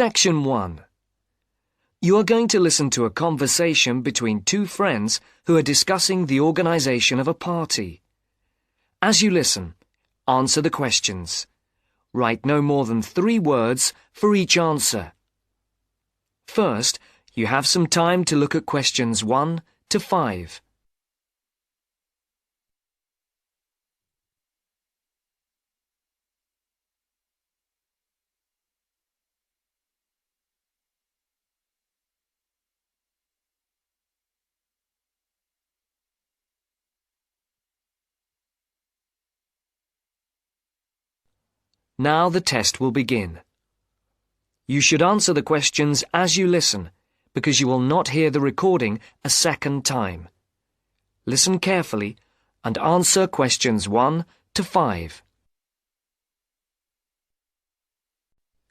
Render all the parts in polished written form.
Section 1. You are going to listen to a conversation between two friends who are discussing the organization of a party. As you listen, answer the questions. Write no more than 3 words for each answer. First, you have some time to look at questions 1 to 5. Now the test will begin. You should answer the questions as you listen, because you will not hear the recording a second time. Listen carefully and answer questions 1 to 5.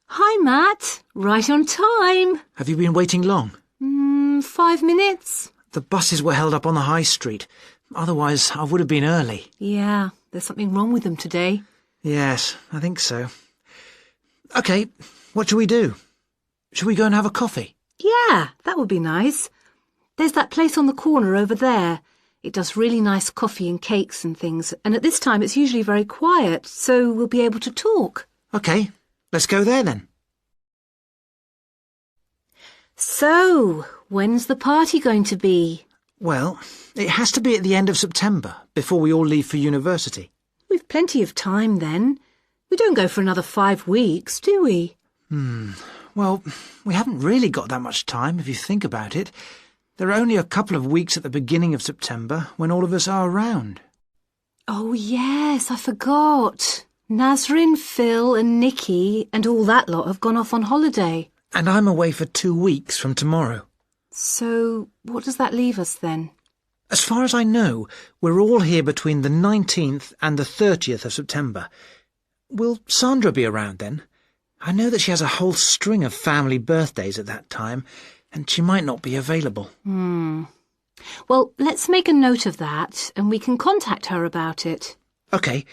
Hi, Matt. Right on time. Have you been waiting long? 5 minutes. The buses were held up on the high street. Otherwise, I would have been early. Yeah, there's something wrong with them today. Yes, I think so. OK, what shall we do? Shall we go and have a coffee? Yeah, that would be nice. There's that place on the corner over there. It does really nice coffee and cakes and things, and at this time it's usually very quiet, so we'll be able to talk. OK, let's go there then. So, when's the party going to be? Well, it has to be at the end of September, before we all leave for university. We've plenty of time then. We don't go for another 5 weeks, do we? Well, we haven't really got that much time, if you think about it. There are only a couple of weeks at the beginning of September when all of us are around. Oh, yes, I forgot. Nazrin, Phil and Nikki and all that lot have gone off on holiday. And I'm away for 2 weeks from tomorrow. So, what does that leave us then? As far as I know, we're all here between the 19th and the 30th of September. Will Sandra be around then? I know that she has a whole string of family birthdays at that time, and she might not be available. Well, let's make a note of that, and we can contact her about it. OK.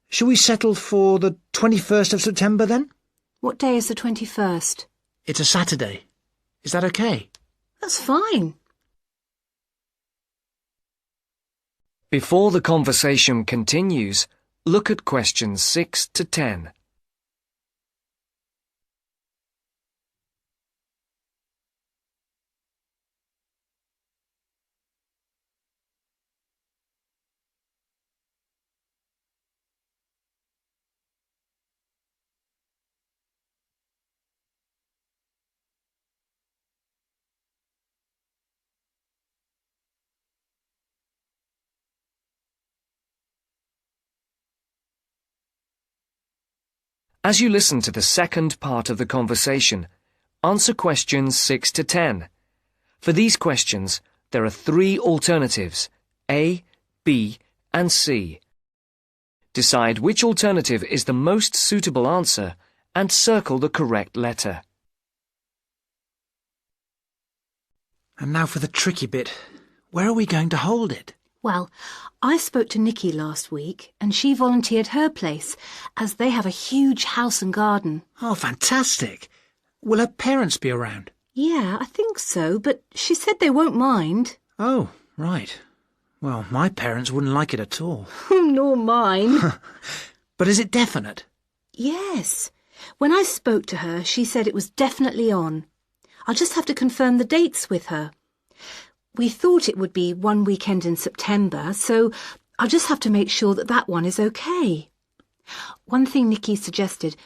Shall we settle for the 21st of September then? What day is the 21st? It's a Saturday. Is that OK? That's fine. Before the conversation continues, look at questions 6 to 10. As you listen to the second part of the conversation, answer questions 6 to 10. For these questions, there are 3 alternatives, A, B, and C. Decide which alternative is the most suitable answer and circle the correct letter. And now for the tricky bit. Where are we going to hold it? Well, I spoke to Nikki last week, and she volunteered her place, as they have a huge house and garden. Oh, fantastic. Will her parents be around? Yeah, I think so, but she said they won't mind. Oh, right. Well, my parents wouldn't like it at all. Nor mine. But is it definite? Yes. When I spoke to her, she said it was definitely on. I'll just have to confirm the dates with her. We thought it would be one weekend in September, so I'll just have to make sure that that one is okay. One thing Nikki suggested,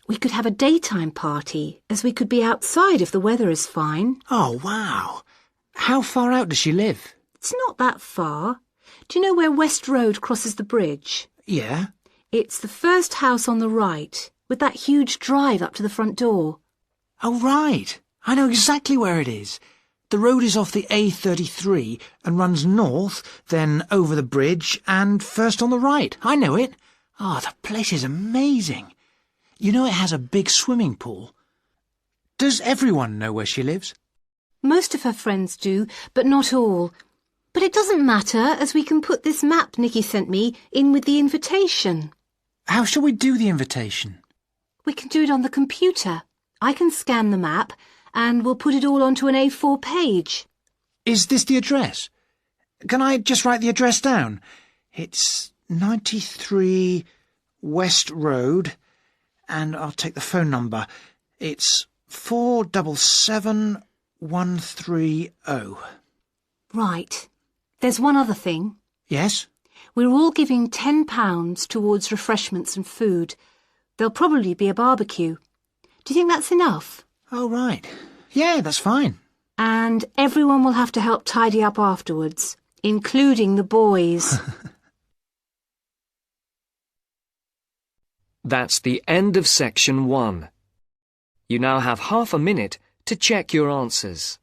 we could have a daytime party, as we could be outside if the weather is fine. Oh, wow. How far out does she live? It's not that far. Do you know where West Road crosses the bridge? Yeah. It's the first house on the right, with that huge drive up to the front door. Oh, right. I know exactly where it is. The road is off the A33 and runs north, then over the bridge and first on the right. I know it. Oh, the place is amazing. You know it has a big swimming pool. Does everyone know where she lives? Most of her friends do, but not all. But it doesn't matter, as we can put this map Nikki sent me in with the invitation. How shall we do the invitation? We can do it on the computer. I can scan the map and we'll put it all onto an A4 page. Is this the address? Can I just write the address down? It's 93 West Road, and I'll take the phone number. It's 477130. Right. There's one other thing. Yes? We're all giving £10 towards refreshments and food. There'll probably be a barbecue. Do you think that's enough? Oh, right. Yeah, that's fine. And everyone will have to help tidy up afterwards, including the boys. That's the end of section 1. You now have half a minute to check your answers.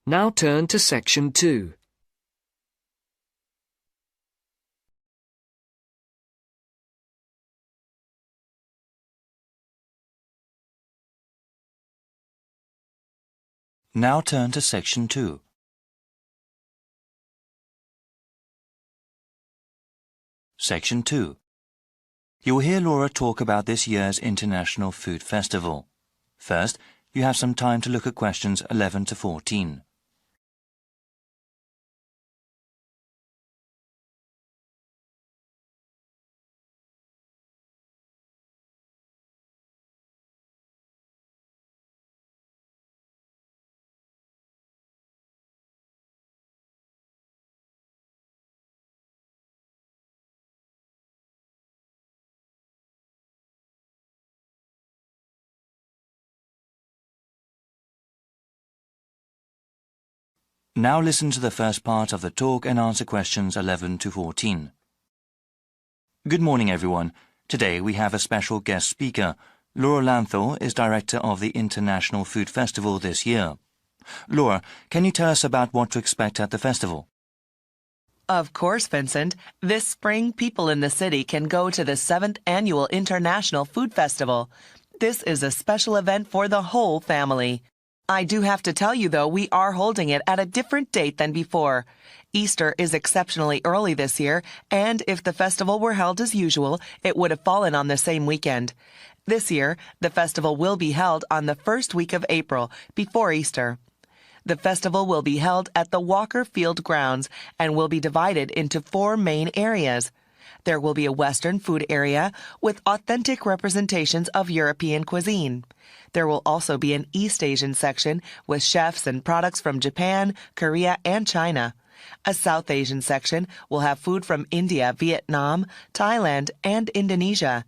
Now turn to section 2. Now turn to section 2. Section 2. You will hear Laura talk about this year's International Food Festival. First, you have some time to look at questions 11 to 14. Now listen to the first part of the talk and answer questions 11 to 14. Good morning, everyone. Today we have a special guest speaker. Laura Lanthor is director of the International Food Festival this year. Laura, can you tell us about what to expect at the festival? Of course, Vincent. This spring, people in the city can go to the 7th Annual International Food Festival. This is a special event for the whole family. I do have to tell you, though, we are holding it at a different date than before. Easter is exceptionally early this year, and if the festival were held as usual, it would have fallen on the same weekend. This year, the festival will be held on the first week of April, before Easter. The festival will be held at the Walker Field grounds and will be divided into 4 main areas. There will be a Western food area with authentic representations of European cuisine. There will also be an East Asian section with chefs and products from Japan, Korea, and China. A South Asian section will have food from India, Vietnam, Thailand, and Indonesia.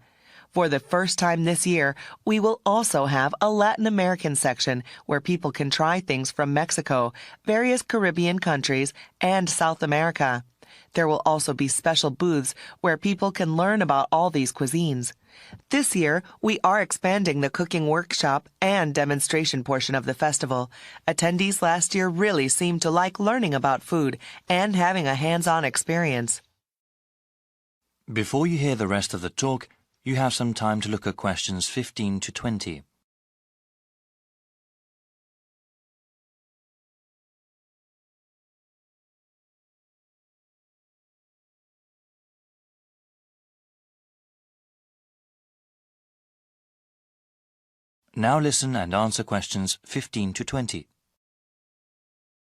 For the first time this year, we will also have a Latin American section where people can try things from Mexico, various Caribbean countries, and South America. There will also be special booths where people can learn about all these cuisines. This year, we are expanding the cooking workshop and demonstration portion of the festival. Attendees last year really seemed to like learning about food and having a hands-on experience. Before you hear the rest of the talk, you have some time to look at questions 15 to 20. Now listen and answer questions 15 to 20.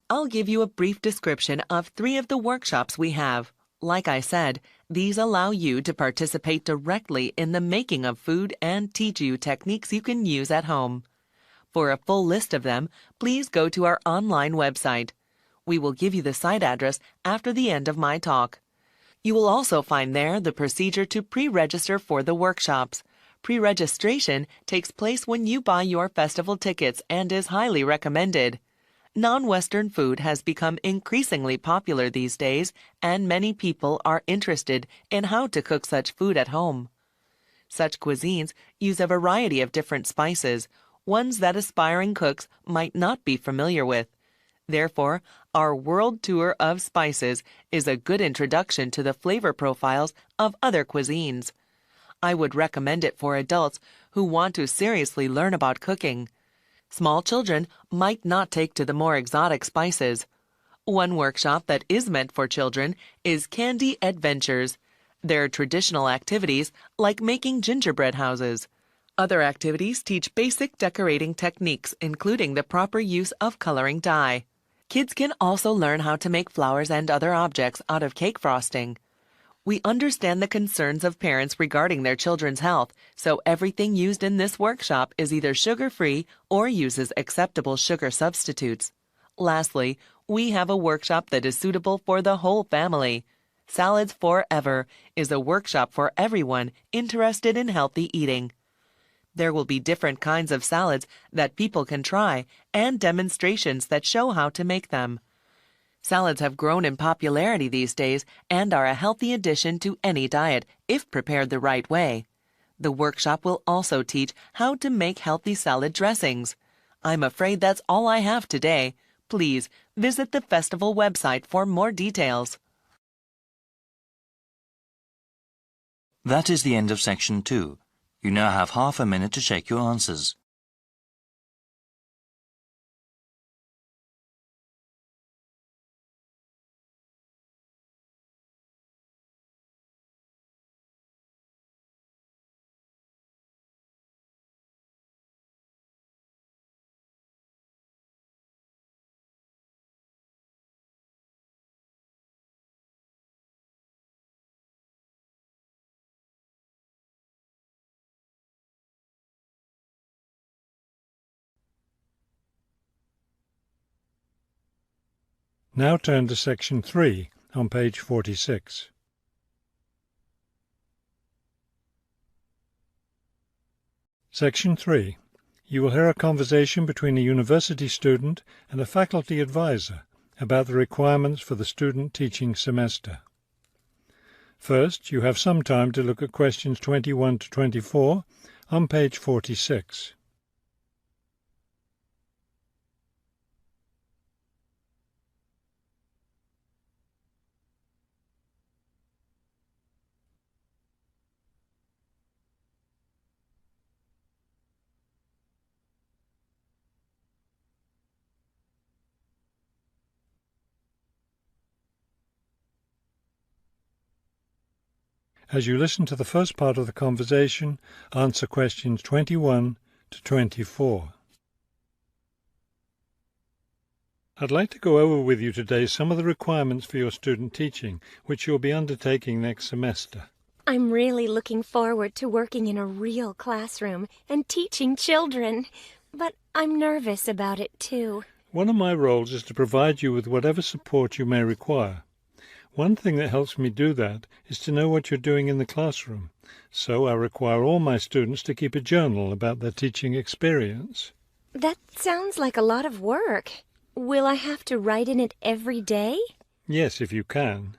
I'll give you a brief description of 3 of the workshops we have. Like I said, these allow you to participate directly in the making of food and teach you techniques you can use at home. For a full list of them, please go to our online website. We will give you the site address after the end of my talk. You will also find there the procedure to pre-register for the workshops. Pre-registration takes place when you buy your festival tickets and is highly recommended. Non-Western food has become increasingly popular these days, and many people are interested in how to cook such food at home. Such cuisines use a variety of different spices, ones that aspiring cooks might not be familiar with. Therefore, our world tour of spices is a good introduction to the flavor profiles of other cuisines. I would recommend it for adults who want to seriously learn about cooking. Small children might not take to the more exotic spices. One workshop that is meant for children is Candy Adventures. They're traditional activities like making gingerbread houses. Other activities teach basic decorating techniques, including the proper use of coloring dye. Kids can also learn how to make flowers and other objects out of cake frosting. We understand the concerns of parents regarding their children's health, so everything used in this workshop is either sugar-free or uses acceptable sugar substitutes. Lastly, we have a workshop that is suitable for the whole family. Salads Forever is a workshop for everyone interested in healthy eating. There will be different kinds of salads that people can try and demonstrations that show how to make them. Salads have grown in popularity these days and are a healthy addition to any diet if prepared the right way. The workshop will also teach how to make healthy salad dressings. I'm afraid that's all I have today. Please visit the festival website for more details. That is the end of section 2. You now have half a minute to check your answers. Now turn to section 3 on page 46. Section 3. You will hear a conversation between a university student and a faculty advisor about the requirements for the student teaching semester. First, you have some time to look at questions 21 to 24 on page 46. As you listen to the first part of the conversation, answer questions 21 to 24. I'd like to go over with you today some of the requirements for your student teaching, which you'll be undertaking next semester. I'm really looking forward to working in a real classroom and teaching children, but I'm nervous about it too. One of my roles is to provide you with whatever support you may require. One thing that helps me do that is to know what you're doing in the classroom, so I require all my students to keep a journal about their teaching experience. That sounds like a lot of work. Will I have to write in it every day? Yes, if you can.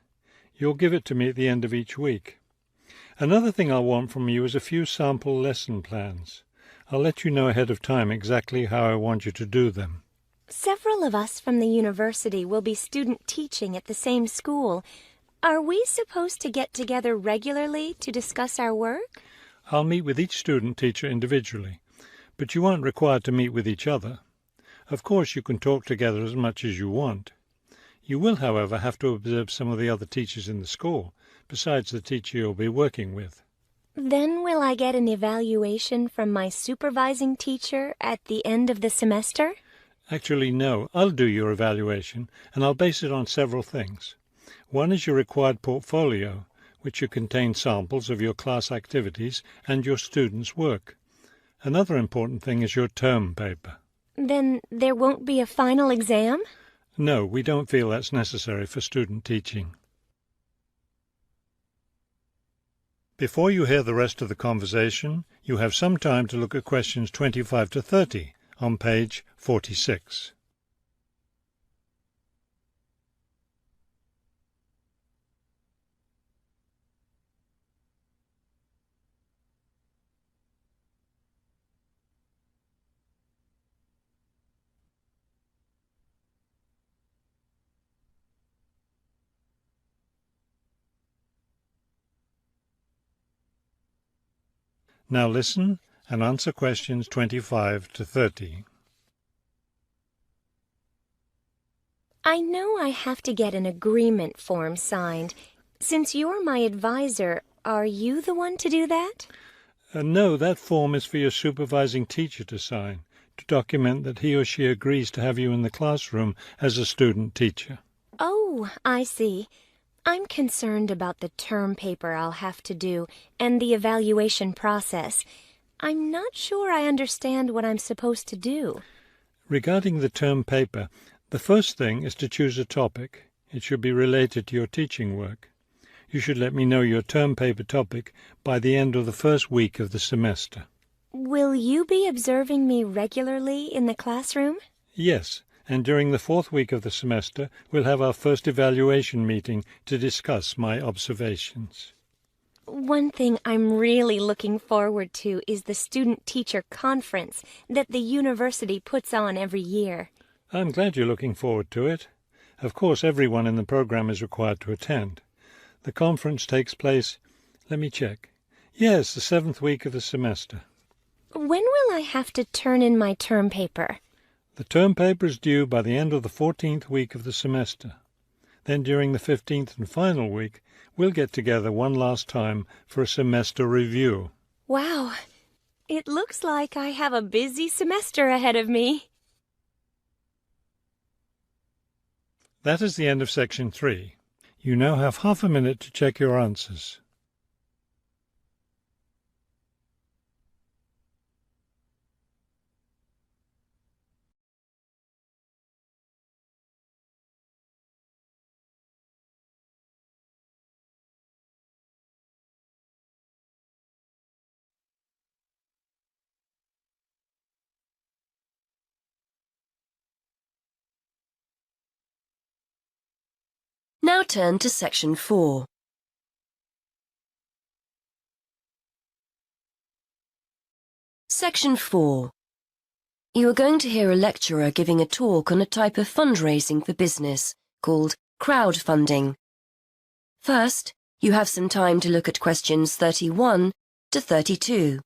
You'll give it to me at the end of each week. Another thing I'll want from you is a few sample lesson plans. I'll let you know ahead of time exactly how I want you to do them. Several of us from the university will be student teaching at the same school. Are we supposed to get together regularly to discuss our work? I'll meet with each student teacher individually, but you aren't required to meet with each other. Of course, you can talk together as much as you want. You will, however, have to observe some of the other teachers in the school, besides the teacher you'll be working with. Then will I get an evaluation from my supervising teacher at the end of the semester? Actually, no. I'll do your evaluation, and I'll base it on several things. One is your required portfolio, which should contain samples of your class activities and your students' work. Another important thing is your term paper. Then there won't be a final exam? No, we don't feel that's necessary for student teaching. Before you hear the rest of the conversation, you have some time to look at questions 25 to 30 on page 46. Now listen and answer questions 25 to 30. I know I have to get an agreement form signed. Since you're my advisor, are you the one to do that? No, that form is for your supervising teacher to sign, to document that he or she agrees to have you in the classroom as a student teacher. Oh, I see. I'm concerned about the term paper I'll have to do and the evaluation process. I'm not sure I understand what I'm supposed to do. Regarding the term paper, the first thing is to choose a topic. It should be related to your teaching work. You should let me know your term paper topic by the end of the first week of the semester. Will you be observing me regularly in the classroom? Yes, and during the fourth week of the semester, we'll have our first evaluation meeting to discuss my observations. One thing I'm really looking forward to is the student-teacher conference that the university puts on every year. I'm glad you're looking forward to it. Of course, everyone in the program is required to attend. The conference takes place, let me check. Yes, the seventh week of the semester. When will I have to turn in my term paper? The term paper is due by the end of the 14th week of the semester. Then during the 15th and final week, we'll get together one last time for a semester review. Wow, it looks like I have a busy semester ahead of me. That is the end of section 3. You now have half a minute to check your answers. Now turn to section 4. Section 4. You are going to hear a lecturer giving a talk on a type of fundraising for business called crowdfunding. First, you have some time to look at questions 31 to 32.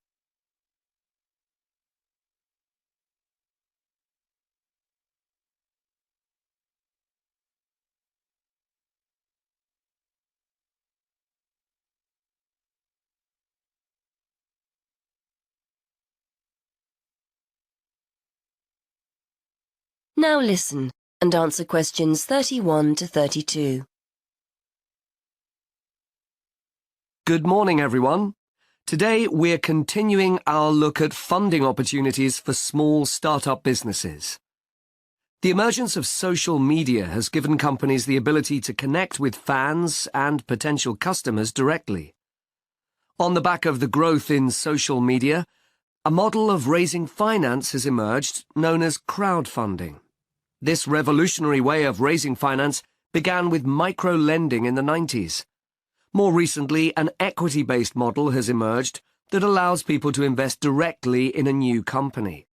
Now listen and answer questions 31 to 32. Good morning, everyone. Today we're continuing our look at funding opportunities for small startup businesses. The emergence of social media has given companies the ability to connect with fans and potential customers directly. On the back of the growth in social media, a model of raising finance has emerged known as crowdfunding. This revolutionary way of raising finance began with micro-lending in the 90s. More recently, an equity-based model has emerged that allows people to invest directly in a new company.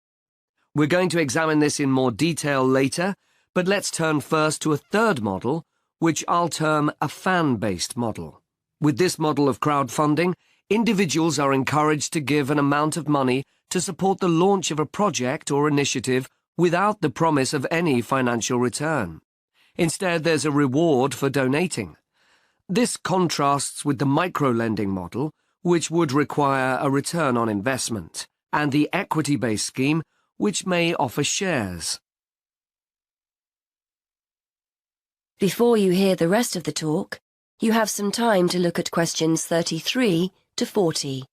We're going to examine this in more detail later, but let's turn first to a third model, which I'll term a fan-based model. With this model of crowdfunding, individuals are encouraged to give an amount of money to support the launch of a project or initiative without the promise of any financial return. Instead, there's a reward for donating. This contrasts with the micro-lending model, which would require a return on investment, and the equity-based scheme, which may offer shares. Before you hear the rest of the talk, you have some time to look at questions 33 to 40.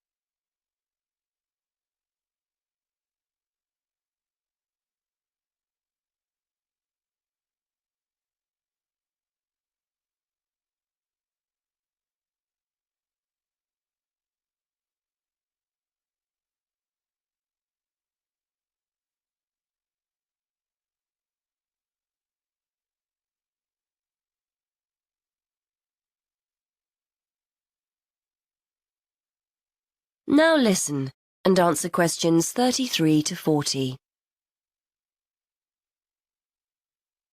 Now listen and answer questions 33 to 40.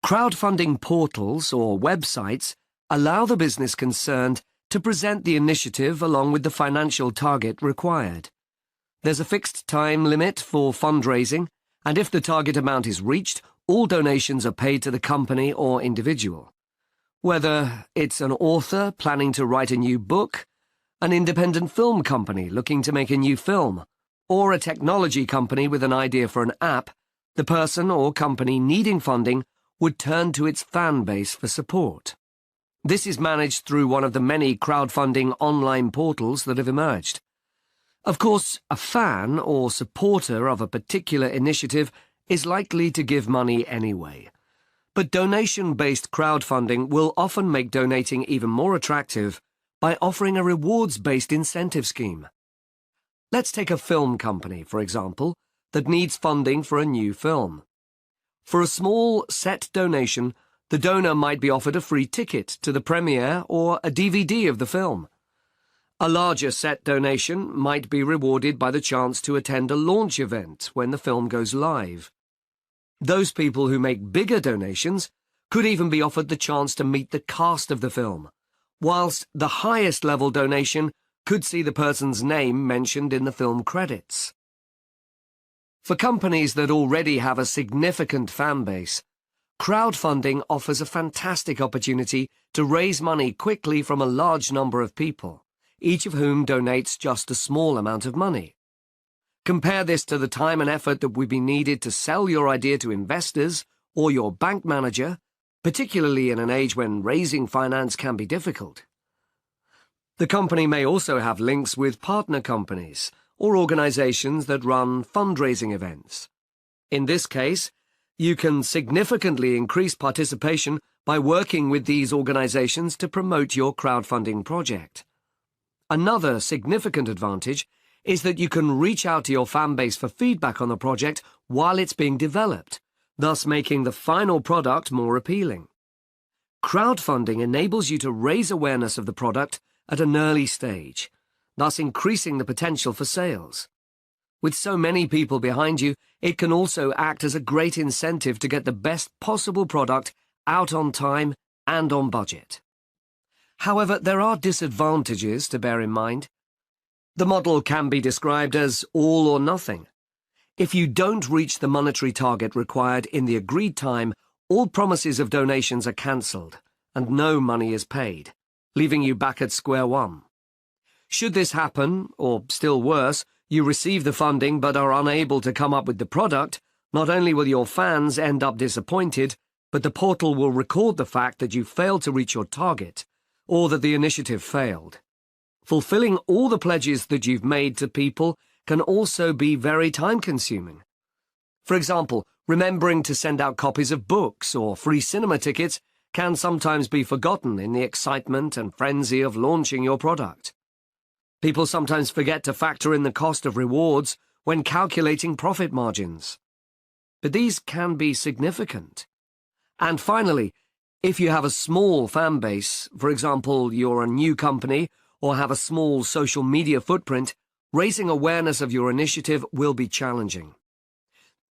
Crowdfunding portals or websites allow the business concerned to present the initiative along with the financial target required. There's a fixed time limit for fundraising, and if the target amount is reached, all donations are paid to the company or individual. Whether it's an author planning to write a new book, an independent film company looking to make a new film, or a technology company with an idea for an app, the person or company needing funding would turn to its fan base for support. This is managed through one of the many crowdfunding online portals that have emerged. Of course, a fan or supporter of a particular initiative is likely to give money anyway. But donation-based crowdfunding will often make donating even more attractive by offering a rewards-based incentive scheme. Let's take a film company, for example, that needs funding for a new film. For a small set donation, the donor might be offered a free ticket to the premiere or a DVD of the film. A larger set donation might be rewarded by the chance to attend a launch event when the film goes live. Those people who make bigger donations could even be offered the chance to meet the cast of the film, whilst the highest level donation could see the person's name mentioned in the film credits. For companies that already have a significant fan base, crowdfunding offers a fantastic opportunity to raise money quickly from a large number of people, each of whom donates just a small amount of money. Compare this to the time and effort that would be needed to sell your idea to investors or your bank manager, particularly in an age when raising finance can be difficult. The company may also have links with partner companies or organizations that run fundraising events. In this case, you can significantly increase participation by working with these organizations to promote your crowdfunding project. Another significant advantage is that you can reach out to your fan base for feedback on the project while it's being developed, thus making the final product more appealing. Crowdfunding enables you to raise awareness of the product at an early stage, thus increasing the potential for sales. With so many people behind you, it can also act as a great incentive to get the best possible product out on time and on budget. However, there are disadvantages to bear in mind. The model can be described as all or nothing. If you don't reach the monetary target required in the agreed time, all promises of donations are cancelled and no money is paid, leaving you back at square one. Should this happen, or still worse, you receive the funding but are unable to come up with the product, not only will your fans end up disappointed, but the portal will record the fact that you failed to reach your target, or that the initiative failed. Fulfilling all the pledges that you've made to people can also be very time-consuming. For example, remembering to send out copies of books or free cinema tickets can sometimes be forgotten in the excitement and frenzy of launching your product. People sometimes forget to factor in the cost of rewards when calculating profit margins. But these can be significant. And finally, if you have a small fan base, for example, you're a new company or have a small social media footprint, raising awareness of your initiative will be challenging.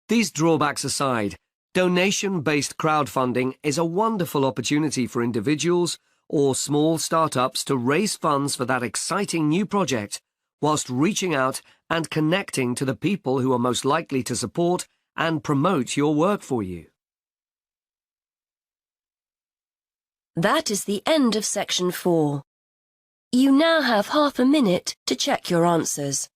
These drawbacks aside, donation-based crowdfunding is a wonderful opportunity for individuals or small startups to raise funds for that exciting new project, whilst reaching out and connecting to the people who are most likely to support and promote your work for you. That is the end of section 4. You now have half a minute to check your answers.